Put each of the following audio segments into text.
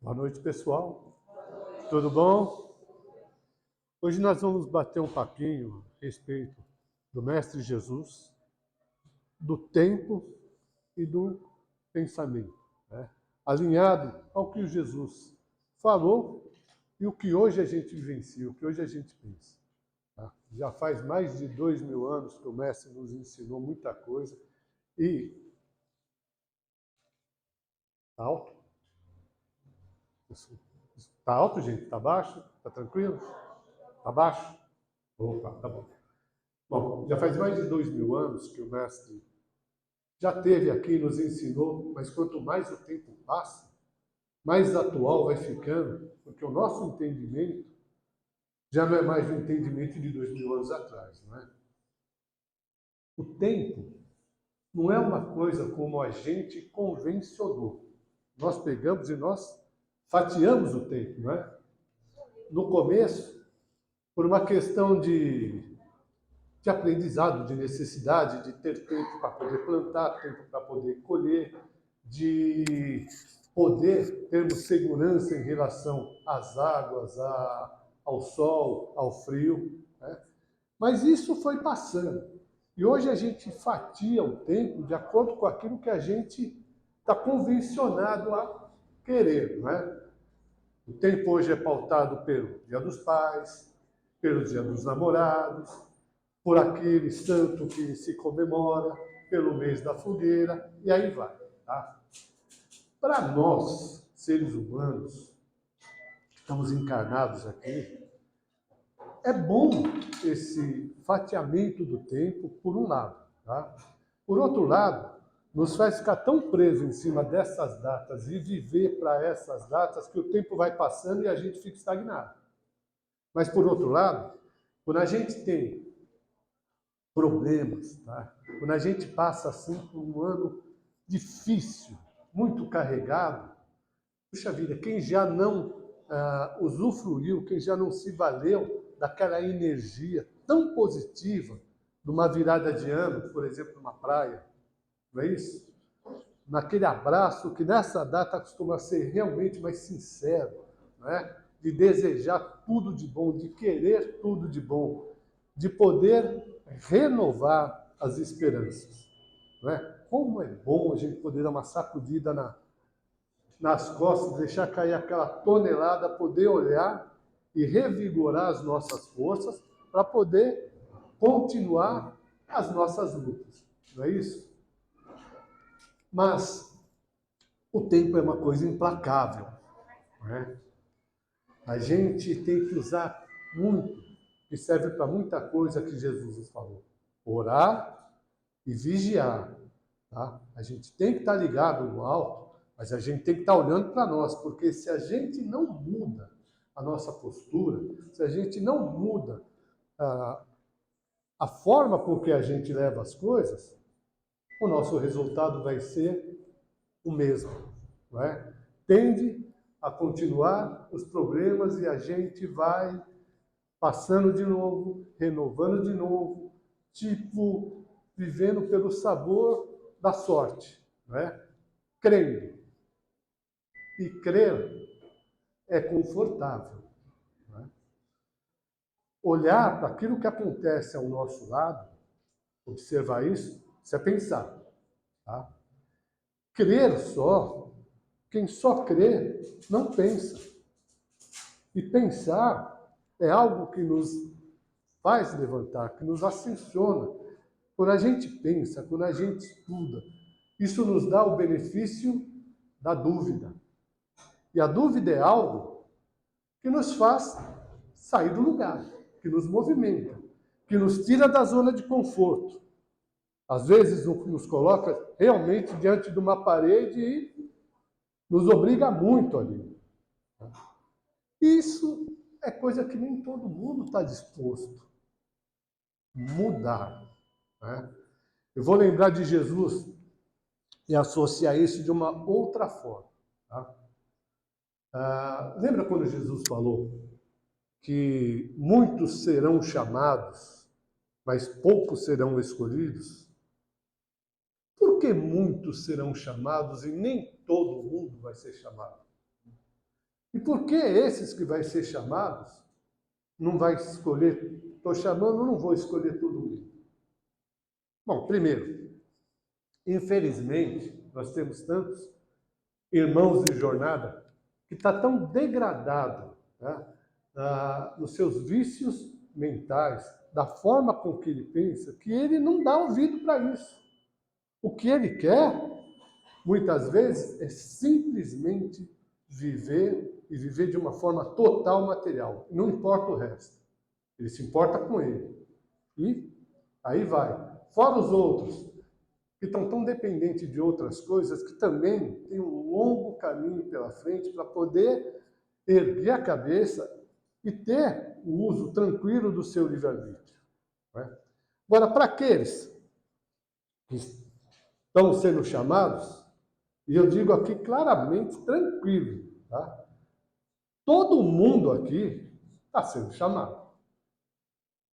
Boa noite, pessoal. Tudo bom? Hoje nós vamos bater um papinho a respeito do Mestre Jesus, do tempo e do pensamento, né? Alinhado ao que o Jesus falou e o que hoje a gente vivencia, o que hoje a gente pensa. Tá? Já faz mais de 2000 anos que o Mestre nos ensinou muita coisa e... Tá alto? Tá alto, gente? Tá baixo? Tá tranquilo? Tá baixo? Opa, tá bom. Bom, já faz mais de 2000 anos que o Mestre já teve aqui e nos ensinou, mas quanto mais o tempo passa, mais atual vai ficando, porque o nosso entendimento já não é mais o entendimento de 2000 anos atrás, não é? O tempo não é uma coisa como a gente convencionou. Nós pegamos e nós fatiamos o tempo, não é? No começo, por uma questão de aprendizado, de necessidade de ter tempo para poder plantar, tempo para poder colher, de poder termos segurança em relação às águas, ao sol, ao frio, né? Mas isso foi passando. E hoje a gente fatia o tempo de acordo com aquilo que a gente está convencionado a querer, não é? O tempo hoje é pautado pelo Dia dos Pais, pelo Dia dos Namorados, por aquele santo que se comemora, pelo mês da fogueira, e aí vai. Tá? Para nós, seres humanos, que estamos encarnados aqui, é bom esse fatiamento do tempo, por um lado. Tá? Por outro lado, nos faz ficar tão preso em cima dessas datas e viver para essas datas que o tempo vai passando e a gente fica estagnado. Mas, por outro lado, quando a gente tem problemas, tá? Quando a gente passa assim por um ano difícil, muito carregado, puxa vida, quem já não usufruiu, quem já não se valeu daquela energia tão positiva de uma virada de ano, por exemplo, numa praia, não é isso? Naquele abraço que nessa data costuma ser realmente mais sincero, não é? De desejar tudo de bom, de querer tudo de bom, de poder renovar as esperanças. Não é? Como é bom a gente poder dar uma sacudida nas costas, deixar cair aquela tonelada, poder olhar e revigorar as nossas forças para poder continuar as nossas lutas. Não é isso? Mas o tempo é uma coisa implacável. Não é? A gente tem que usar muito, que serve para muita coisa que Jesus nos falou. Orar e vigiar. Tá? A gente tem que estar ligado no alto, mas a gente tem que estar olhando para nós, porque se a gente não muda a nossa postura, se a gente não muda a forma com que a gente leva as coisas, o nosso resultado vai ser o mesmo. Não é? Tende a continuar os problemas e a gente vai passando de novo, renovando de novo, tipo, vivendo pelo sabor da sorte, não é? Crendo. E crer é confortável. Não é? Olhar para aquilo que acontece ao nosso lado, observar isso é pensar. Tá? Crer só, quem só crê, não pensa. E pensar é algo que nos faz levantar, que nos ascensiona. Quando a gente pensa, quando a gente estuda, isso nos dá o benefício da dúvida. E a dúvida é algo que nos faz sair do lugar, que nos movimenta, que nos tira da zona de conforto. Às vezes nos coloca realmente diante de uma parede e nos obriga muito ali. Isso é coisa que nem todo mundo está disposto a mudar. Né? Eu vou lembrar de Jesus e associar isso de uma outra forma. Tá? Lembra quando Jesus falou que muitos serão chamados, mas poucos serão escolhidos? Por que muitos serão chamados e nem todo mundo vai ser chamado? E por que esses que vai ser chamados não vai escolher? Estou chamando, não vou escolher todo mundo. Bom, primeiro, infelizmente, nós temos tantos irmãos de jornada que está tão degradado, né, nos seus vícios mentais, da forma com que ele pensa, que ele não dá ouvido para isso. O que ele quer, muitas vezes, é simplesmente viver e viver de uma forma total material. Não importa o resto. Ele se importa com ele. E aí vai. Fora os outros, que estão tão dependentes de outras coisas, que também tem um longo caminho pela frente para poder erguer a cabeça e ter o uso tranquilo do seu livre-arbítrio. Né? Agora, para aqueles que estão sendo chamados, e eu digo aqui claramente, tranquilo, tá? Todo mundo aqui está sendo chamado.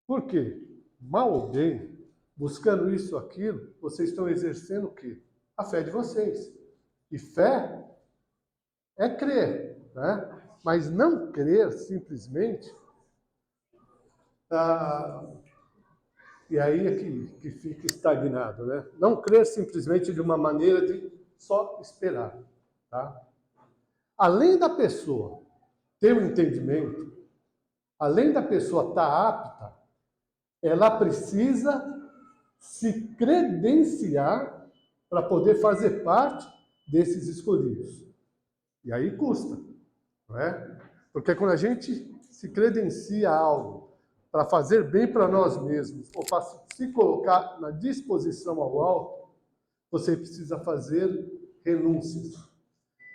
Por quê? Mal ou bem, buscando isso ou aquilo, vocês estão exercendo o quê? A fé de vocês. E fé é crer, né? Mas não crer simplesmente. E aí é que fica estagnado, né? Não crer simplesmente de uma maneira de só esperar, tá? Além da pessoa ter um entendimento, além da pessoa estar apta, ela precisa se credenciar para poder fazer parte desses escolhidos. E aí custa, não é? Porque quando a gente se credencia a algo para fazer bem para nós mesmos, ou para se colocar na disposição ao alto, você precisa fazer renúncias.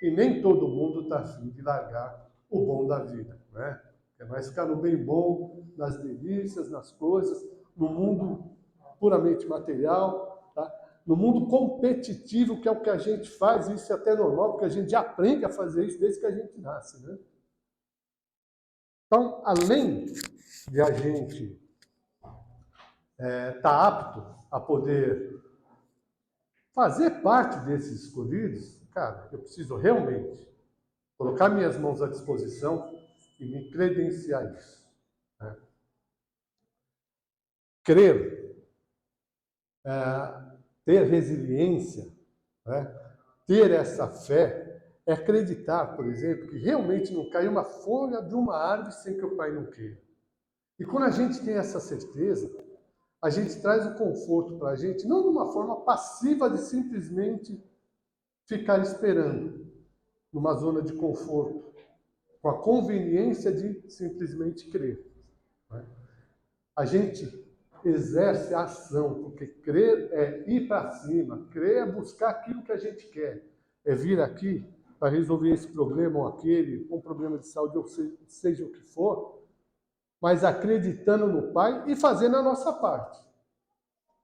E nem todo mundo está afim de largar o bom da vida, né? É mais ficar no bem bom, nas delícias, nas coisas, no mundo puramente material, tá? No mundo competitivo, que é o que a gente faz, isso é até normal, porque a gente aprende a fazer isso desde que a gente nasce, né? Então, além de a gente estar apto a poder fazer parte desses escolhidos, cara, eu preciso realmente colocar minhas mãos à disposição e me credenciar isso. Né? Crer, ter resiliência, né? Ter essa fé, é acreditar, por exemplo, que realmente não cai uma folha de uma árvore sem que o Pai não queira. E quando a gente tem essa certeza, a gente traz o conforto para a gente, não de uma forma passiva de simplesmente ficar esperando numa zona de conforto, com a conveniência de simplesmente crer. Né? A gente exerce a ação, porque crer é ir para cima, crer é buscar aquilo que a gente quer, é vir aqui para resolver esse problema ou aquele, um problema de saúde, ou seja o que for, mas acreditando no Pai e fazendo a nossa parte,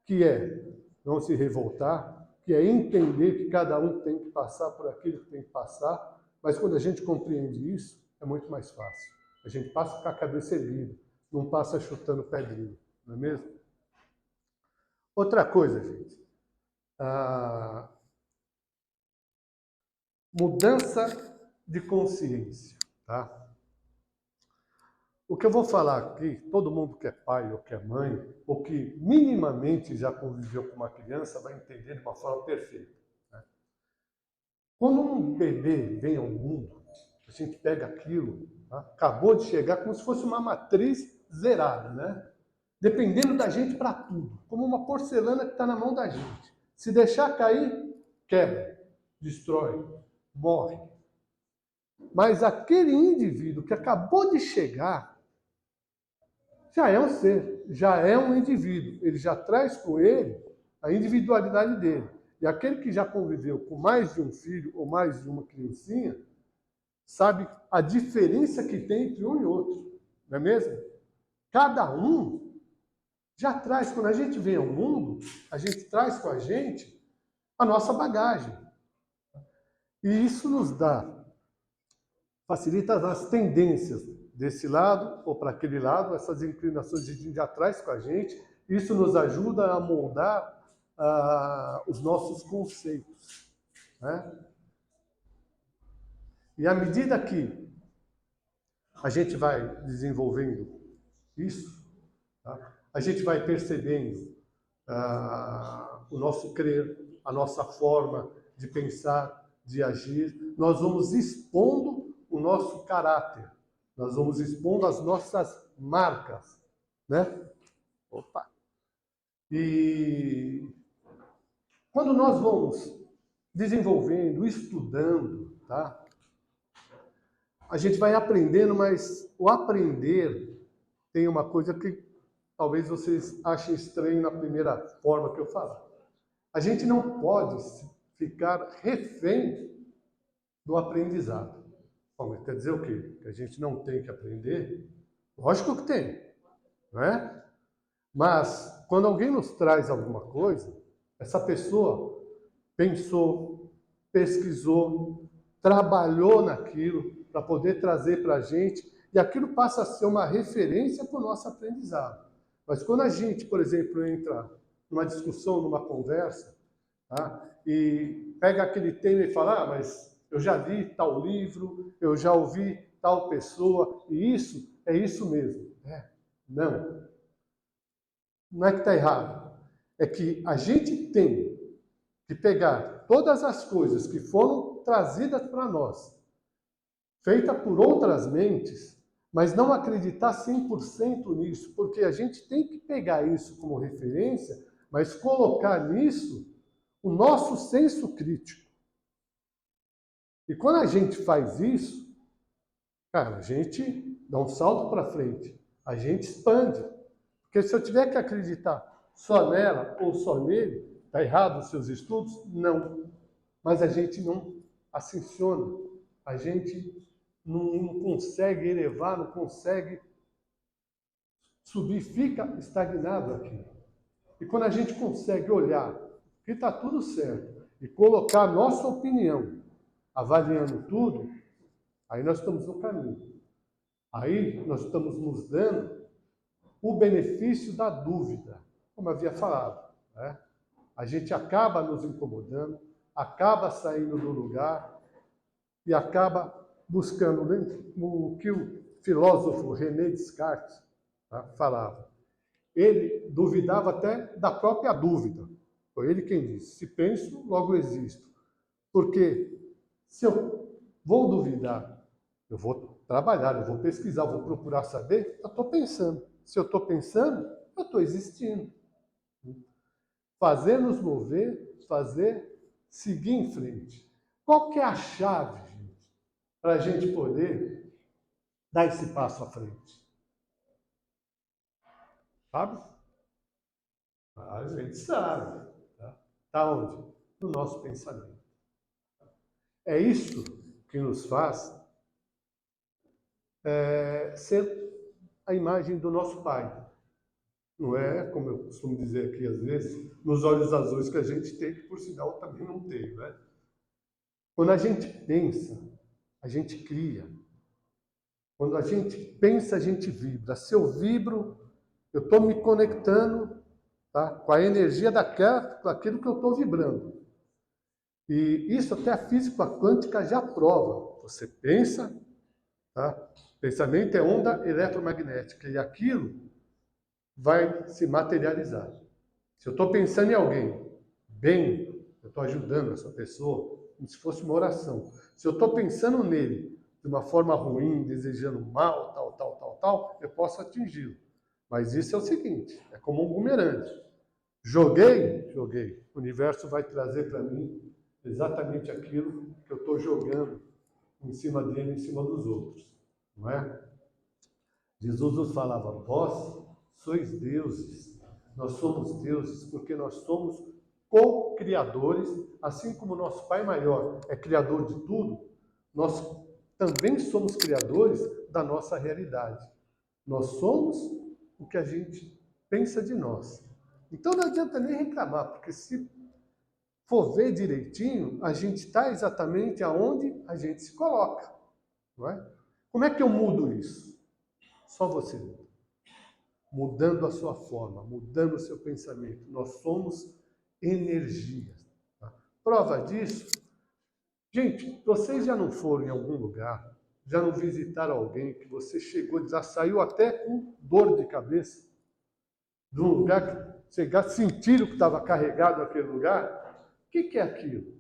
que é não se revoltar, que é entender que cada um tem que passar por aquilo que tem que passar, mas quando a gente compreende isso, é muito mais fácil. A gente passa com a cabeça erguida, não passa chutando pedrinha, não é mesmo? Outra coisa, gente, mudança de consciência, tá? O que eu vou falar aqui, todo mundo que é pai ou que é mãe, ou que minimamente já conviveu com uma criança, vai entender de uma forma perfeita. Né? Quando um bebê vem ao mundo, a gente pega aquilo, tá? Acabou de chegar, como se fosse uma matriz zerada, né? Dependendo da gente para tudo, como uma porcelana que está na mão da gente. Se deixar cair, quebra, destrói, morre. Mas aquele indivíduo que acabou de chegar, já é um ser, já é um indivíduo. Ele já traz com ele a individualidade dele. E aquele que já conviveu com mais de um filho ou mais de uma criancinha, sabe a diferença que tem entre um e outro. Não é mesmo? Cada um já traz, quando a gente vem ao mundo, a gente traz com a gente a nossa bagagem. E isso nos dá, facilita as tendências desse lado ou para aquele lado, essas inclinações a gente já traz com a gente. Isso nos ajuda a moldar os nossos conceitos. Né? E à medida que a gente vai desenvolvendo isso, tá? A gente vai percebendo o nosso crer, a nossa forma de pensar, de agir. Nós vamos expondo o nosso caráter, nós vamos expondo as nossas marcas, né? Opa! E quando nós vamos desenvolvendo, estudando, tá? A gente vai aprendendo, mas o aprender tem uma coisa que talvez vocês achem estranho na primeira forma que eu falar. A gente não pode ficar refém do aprendizado. Bom, mas quer dizer o quê? Que a gente não tem que aprender? Lógico que tem, não é? Mas quando alguém nos traz alguma coisa, essa pessoa pensou, pesquisou, trabalhou naquilo para poder trazer para a gente, e aquilo passa a ser uma referência para o nosso aprendizado. Mas quando a gente, por exemplo, entra numa discussão, numa conversa, tá? E pega aquele tema e fala, mas eu já li tal livro, eu já ouvi tal pessoa, e isso é isso mesmo. Não. Não é que está errado. É que a gente tem que pegar todas as coisas que foram trazidas para nós, feitas por outras mentes, mas não acreditar 100% nisso, porque a gente tem que pegar isso como referência, mas colocar nisso o nosso senso crítico. E quando a gente faz isso, cara, a gente dá um salto para frente, a gente expande. Porque se eu tiver que acreditar só nela ou só nele, está errado os seus estudos? Não. Mas a gente não ascensiona, a gente não consegue elevar, não consegue subir, fica estagnado aqui. E quando a gente consegue olhar que está tudo certo e colocar a nossa opinião, avaliando tudo, aí nós estamos no caminho. Aí nós estamos nos dando o benefício da dúvida, como havia falado, né? A gente acaba nos incomodando, acaba saindo do lugar e acaba buscando o que o filósofo René Descartes, tá, falava. Ele duvidava até da própria dúvida. Foi ele quem disse, se penso, logo existo. Porque se eu vou duvidar, eu vou trabalhar, eu vou pesquisar, eu vou procurar saber, eu estou pensando. Se eu estou pensando, eu estou existindo. Fazer nos mover, fazer seguir em frente. Qual que é a chave, gente, para a gente poder dar esse passo à frente? Sabe? A gente sabe. Tá onde? No nosso pensamento. É isso que nos faz ser a imagem do nosso Pai. Não é, como eu costumo dizer aqui às vezes, nos olhos azuis que a gente tem, que por sinal também não tem, né? Quando a gente pensa, a gente cria. Quando a gente pensa, a gente vibra. Se eu vibro, eu estou me conectando, tá, com a energia daquilo que eu estou vibrando. E isso até a física quântica já prova. Você pensa, tá? Pensamento é onda eletromagnética e aquilo vai se materializar. Se eu estou pensando em alguém bem, eu estou ajudando essa pessoa, como se fosse uma oração. Se eu estou pensando nele de uma forma ruim, desejando mal, tal, eu posso atingi-lo. Mas isso é o seguinte, é como um bumerangue. Joguei. O universo vai trazer para mim exatamente aquilo que eu estou jogando em cima dele, em cima dos outros. Não é? Jesus nos falava, vós sois deuses. Nós somos deuses porque nós somos co-criadores, assim como nosso Pai Maior é criador de tudo, nós também somos criadores da nossa realidade. Nós somos o que a gente pensa de nós. Então não adianta nem reclamar, porque se for ver direitinho, a gente está exatamente aonde a gente se coloca. Não é? Como é que eu mudo isso? Só você. Mudando a sua forma, mudando o seu pensamento. Nós somos energia. Tá? Prova disso, gente, vocês já não foram em algum lugar, Já não visitaram alguém que você chegou, já saiu até com dor de cabeça? De um lugar que sentiram que estava carregado aquele lugar? O que é aquilo?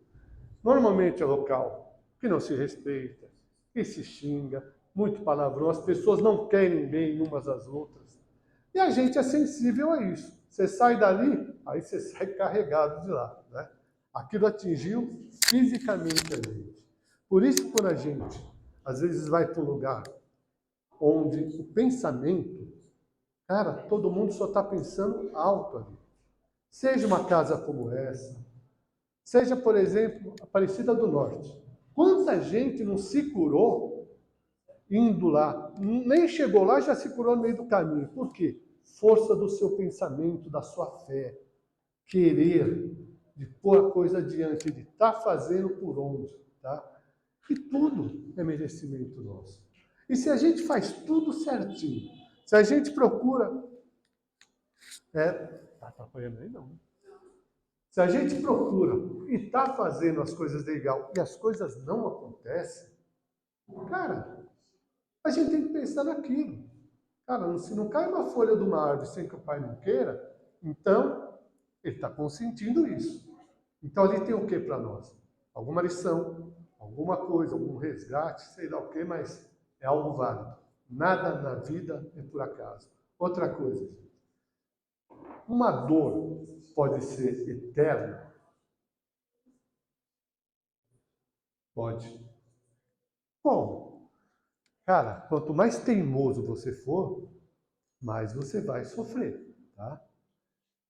Normalmente é local que não se respeita, que se xinga, muito palavrão, as pessoas não querem bem umas às outras. E a gente é sensível a isso. Você sai dali, aí você sai carregado de lá, né? Aquilo atingiu fisicamente a gente. Por isso, quando a gente, às vezes, vai para um lugar onde o pensamento, cara, todo mundo só está pensando alto ali. Seja uma casa como essa, seja, por exemplo, Aparecida do Norte. Quanta gente não se curou indo lá? Nem chegou lá, já se curou no meio do caminho. Por quê? Força do seu pensamento, da sua fé. Querer, de pôr a coisa adiante, de estar fazendo por onde. Tá? E tudo é merecimento nosso. E se a gente faz tudo certinho, se a gente procura... Tá atrapalhando aí não, né? Se a gente procura e está fazendo as coisas legal e as coisas não acontecem, cara, a gente tem que pensar naquilo. Cara, se não cai uma folha de uma árvore sem que o pai não queira, então ele está consentindo isso. Então ali tem o que para nós? Alguma lição, alguma coisa, algum resgate, sei lá o que, mas é algo válido. Nada na vida é por acaso. Outra coisa, gente. Uma dor pode ser eterna? Pode. Bom, cara, quanto mais teimoso você for, mais você vai sofrer, tá?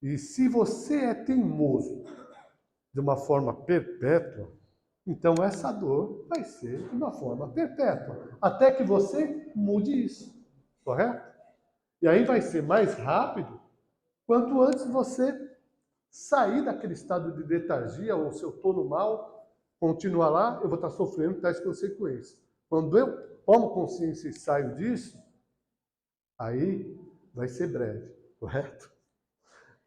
E se você é teimoso de uma forma perpétua, então essa dor vai ser de uma forma perpétua, até que você mude isso, correto? E aí vai ser mais rápido quanto antes você sair daquele estado de letargia, ou se eu estou no mal, continuar lá, eu vou estar sofrendo tais consequências. Quando eu tomo consciência e saio disso, aí vai ser breve, correto?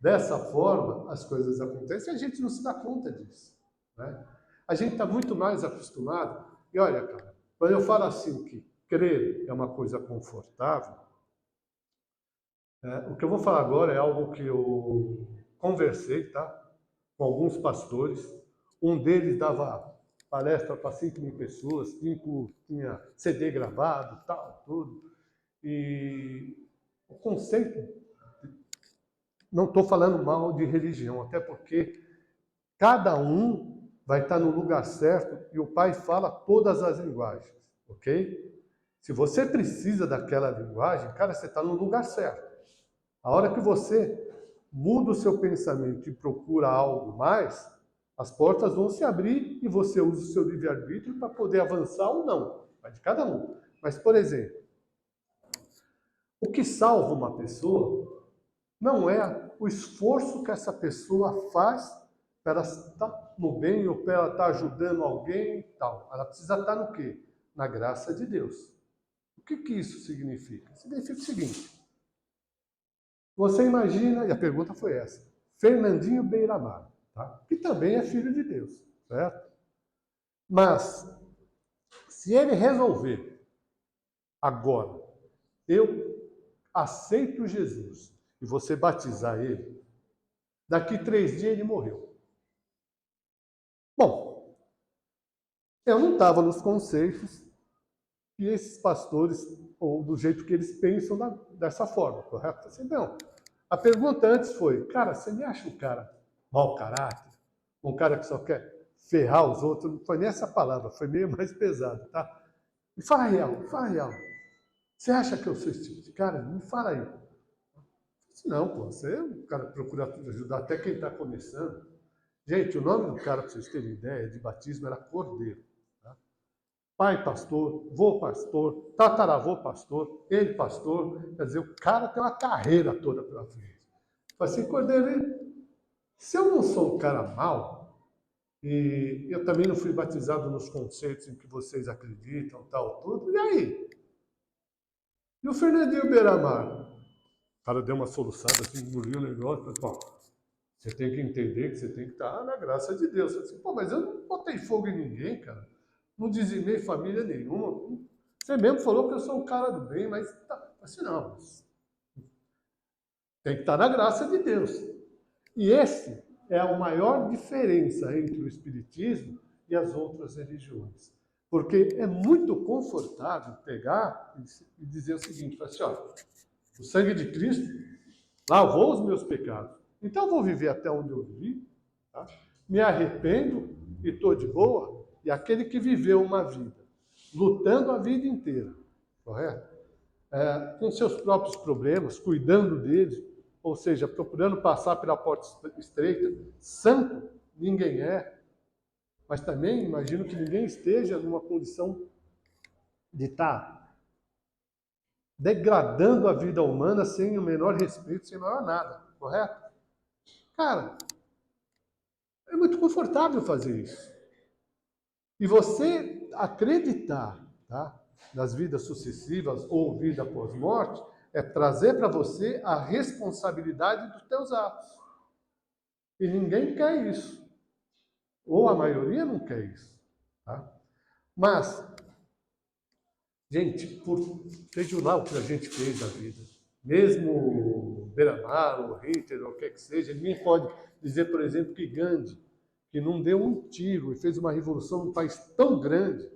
Dessa forma, as coisas acontecem e a gente não se dá conta disso, né? A gente está muito mais acostumado. E olha, cara, quando eu falo assim que crer é uma coisa confortável, o que eu vou falar agora é algo que eu conversei, tá? Com alguns pastores. Um deles dava palestra para 5.000 pessoas, tinha CD gravado, tal, tudo. E o conceito, não estou falando mal de religião, até porque cada um vai estar no lugar certo e o Pai fala todas as linguagens, ok? Se você precisa daquela linguagem, cara, você está no lugar certo. A hora que você muda o seu pensamento e procura algo mais, as portas vão se abrir e você usa o seu livre-arbítrio para poder avançar ou não. Vai de cada um. Mas, por exemplo, o que salva uma pessoa não é o esforço que essa pessoa faz para ela estar no bem ou para ela estar ajudando alguém e tal. Ela precisa estar no quê? Na graça de Deus. O que isso significa? Significa o seguinte: você imagina, e a pergunta foi essa, Fernandinho Beiramar, tá? Que também é filho de Deus, certo? Mas, se ele resolver agora, eu aceito Jesus, e você batizar ele, daqui 3 dias ele morreu. Bom, eu não estava nos conceitos que esses pastores, ou do jeito que eles pensam dessa forma, correto? Assim, não. A pergunta antes foi, cara, você me acha um cara mau caráter? Um cara que só quer ferrar os outros? Não foi nem essa palavra, foi meio mais pesado, tá? Me fala a real, me fala a real. Você acha que eu sou esse tipo de cara? Me fala aí. Não, pô, você é um cara que procura ajudar até quem está começando. Gente, o nome do cara, para vocês terem ideia, de batismo era Cordeiro. Tá? Pai pastor, vô pastor, tataravô pastor, ele pastor. Quer dizer, o cara tem uma carreira toda pela frente. Falei assim, Cordeiro, se eu não sou um cara mau, e eu também não fui batizado nos conceitos em que vocês acreditam, tal, tudo, e aí? E o Fernandinho Beiramar? O cara deu uma soluçada, assim, engoliu o negócio, falou, você tem que entender que você tem que estar na graça de Deus. Eu disse, pô, mas eu não botei fogo em ninguém, cara. Não dizimei família nenhuma. Você mesmo falou que eu sou um cara do bem, mas tá, assim não. Tem que estar na graça de Deus. E esse é a maior diferença entre o Espiritismo e as outras religiões. Porque é muito confortável pegar e dizer o seguinte, assim, ó, o sangue de Cristo lavou os meus pecados. Então eu vou viver até onde eu vivi, tá? Me arrependo e estou de boa. E aquele que viveu uma vida, lutando a vida inteira, correto? Com seus próprios problemas, cuidando deles, ou seja, procurando passar pela porta estreita, santo ninguém é, mas também imagino que ninguém esteja numa condição de estar degradando a vida humana sem o menor respeito, sem o menor nada, correto? Cara, é muito confortável fazer isso. E você acreditar, tá, nas vidas sucessivas ou vida pós-morte, é trazer para você a responsabilidade dos teus atos. E ninguém quer isso. Ou a maioria não quer isso. Tá? Mas, gente, seja lá o que a gente fez na vida, mesmo Beira-Mar, ou Hitler, ou o que é que seja, ninguém pode dizer, por exemplo, que Gandhi, que não deu um tiro e fez uma revolução num país tão grande,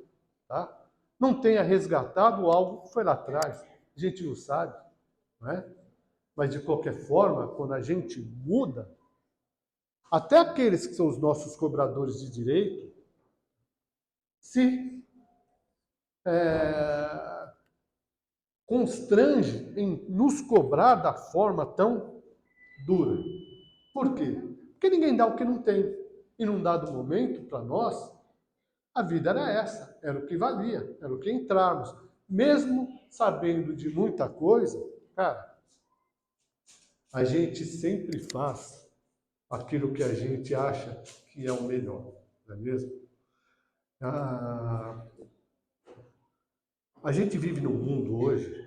tá? Não tenha resgatado algo que foi lá atrás. A gente não sabe, não é? Mas, de qualquer forma, quando a gente muda, até aqueles que são os nossos cobradores de direito, se constrange em nos cobrar da forma tão dura. Por quê? Porque ninguém dá o que não tem. E num dado momento, para nós, a vida era essa, era o que valia, era o que entrarmos. Mesmo sabendo de muita coisa, cara, a gente sempre faz aquilo que a gente acha que é o melhor, não é mesmo? A gente vive num mundo hoje,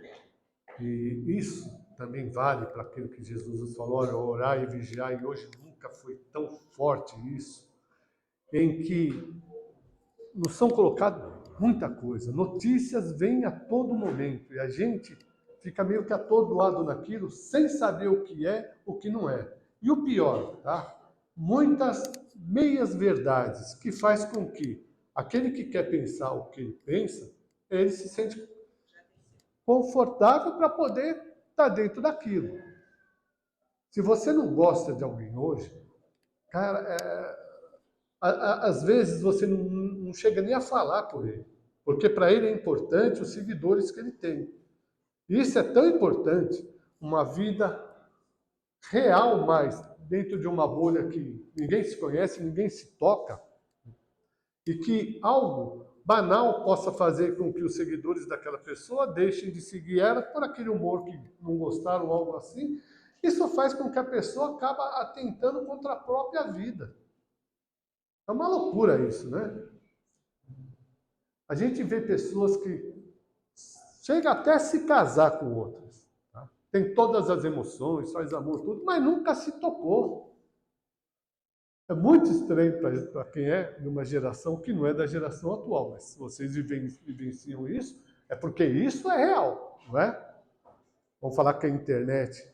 e isso também vale para aquilo que Jesus nos falou, olha, orar e vigiar, e hoje nunca foi tão forte isso, em que nos são colocadas muita coisa, notícias vêm a todo momento, e a gente fica meio que atordoado naquilo, sem saber o que é, o que não é. E o pior, tá? Muitas meias verdades, que faz com que aquele que quer pensar o que ele pensa, ele se sente confortável para poder estar dentro daquilo. Se você não gosta de alguém hoje, cara, às vezes você não chega nem a falar por ele, porque para ele é importante os seguidores que ele tem. Isso é tão importante, uma vida real mais, dentro de uma bolha que ninguém se conhece, ninguém se toca, e que algo banal possa fazer com que os seguidores daquela pessoa deixem de seguir ela por aquele humor que não gostaram, algo assim. Isso faz com que a pessoa acabe atentando contra a própria vida. É uma loucura isso, né? A gente vê pessoas que chegam até a se casar com outras. Tá? Tem todas as emoções, faz amor, tudo, mas nunca se tocou. É muito estranho para quem é de uma geração que não é da geração atual, mas se vocês vivenciam isso, é porque isso é real, não é? Vamos falar que a internet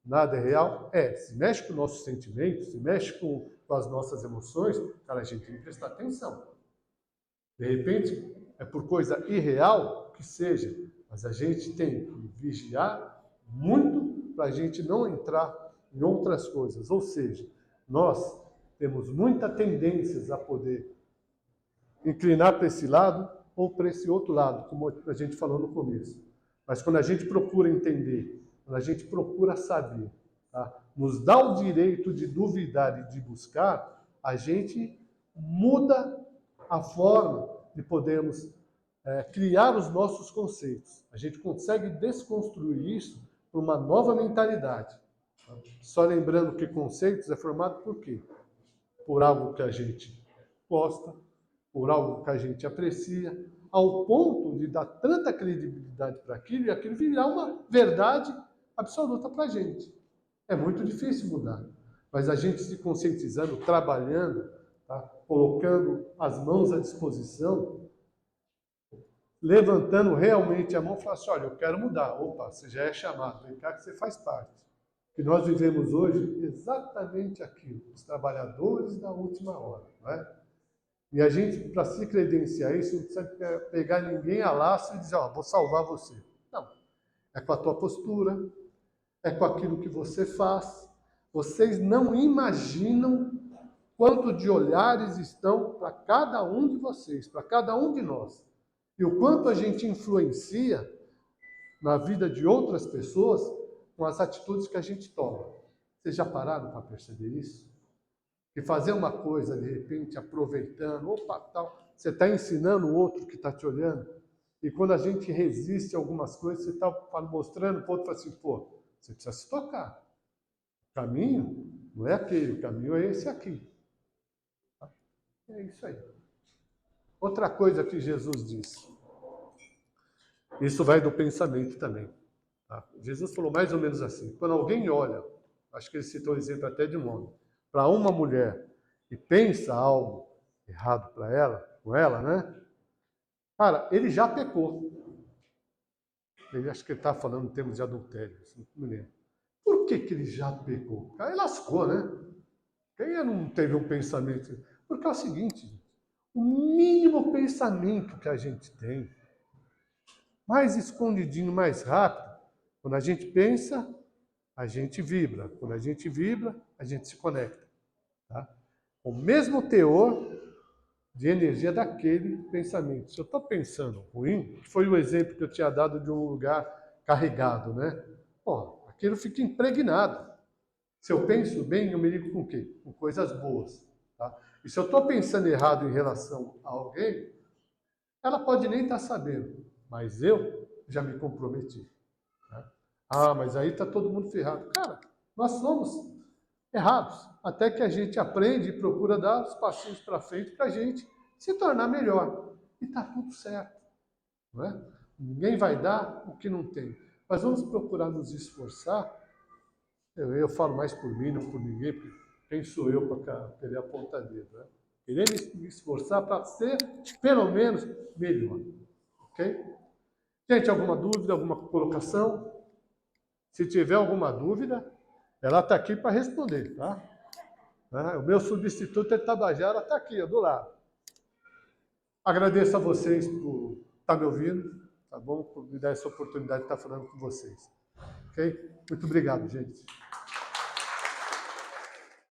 nada é real? É, se mexe com os nossos sentimentos, se mexe com as nossas emoções, cara, a gente tem que prestar atenção. De repente, é por coisa irreal que seja, mas a gente tem que vigiar muito para a gente não entrar em outras coisas. Ou seja, nós temos muitas tendências a poder inclinar para esse lado ou para esse outro lado, como a gente falou no começo. Mas quando a gente procura entender, quando a gente procura saber, tá? Nos dá o direito de duvidar e de buscar, a gente muda a forma de podermos criar os nossos conceitos. A gente consegue desconstruir isso por uma nova mentalidade. Tá? Só lembrando que conceitos é formado por quê? Por algo que a gente gosta, por algo que a gente aprecia, ao ponto de dar tanta credibilidade para aquilo e aquilo virar uma verdade absoluta para a gente. É muito difícil mudar, mas a gente se conscientizando, trabalhando, tá? Colocando as mãos à disposição, levantando realmente a mão e falando assim, olha, eu quero mudar. Opa, você já é chamado, vem cá que você faz parte. Que nós vivemos hoje exatamente aquilo, os trabalhadores da última hora, não é? E a gente, para se credenciar isso, não precisa pegar ninguém a laço e dizer, ó, vou salvar você. Não, é com a tua postura, é com aquilo que você faz. Vocês não imaginam quanto de olhares estão para cada um de vocês, para cada um de nós. E o quanto a gente influencia na vida de outras pessoas com as atitudes que a gente toma. Vocês já pararam para perceber isso? Que fazer uma coisa, de repente, aproveitando, opa, tal, você está ensinando o outro que está te olhando. E quando a gente resiste a algumas coisas, você está mostrando para o outro, assim, pô, você precisa se tocar. O caminho não é aquele, o caminho é esse aqui. É isso aí. Outra coisa que Jesus disse, isso vai do pensamento também. Tá? Jesus falou mais ou menos assim, quando alguém olha, acho que ele citou o exemplo até de um homem, para uma mulher e pensa algo errado para ela, com ela, né? Cara, ele já pecou. Ele acho que ele está falando em termos de adultério, não me lembro. Por que ele já pecou? Cara, ele lascou, né? Quem não teve um pensamento? Porque é o seguinte, o mínimo pensamento que a gente tem, mais escondidinho, mais rápido, quando a gente pensa, a gente vibra. Quando a gente vibra, a gente se conecta. Tá? O mesmo teor de energia daquele pensamento. Se eu estou pensando ruim, que foi o exemplo que eu tinha dado de um lugar carregado, né? Pô, aquilo fica impregnado. Se eu penso bem, eu me ligo com o quê? Com coisas boas. Tá? E se eu estou pensando errado em relação a alguém, ela pode nem estar sabendo, mas eu já me comprometi. Tá? Ah, mas aí está todo mundo ferrado. Cara, nós somos errados, até que a gente aprende e procura dar os passinhos para frente para a gente se tornar melhor. E está tudo certo. Não é? Ninguém vai dar o que não tem. Mas vamos procurar nos esforçar. Eu falo mais por mim, não por ninguém, porque quem sou eu para querer apontar dedo? Né? Querer me esforçar para ser, pelo menos, melhor. Ok? Gente, alguma dúvida, alguma colocação? Se tiver alguma dúvida, ela está aqui para responder, tá? O meu substituto de Tabajara está aqui, ó, do lado. Agradeço a vocês por estar me ouvindo, tá bom? Por me dar essa oportunidade de estar falando com vocês. Ok? Muito obrigado, gente.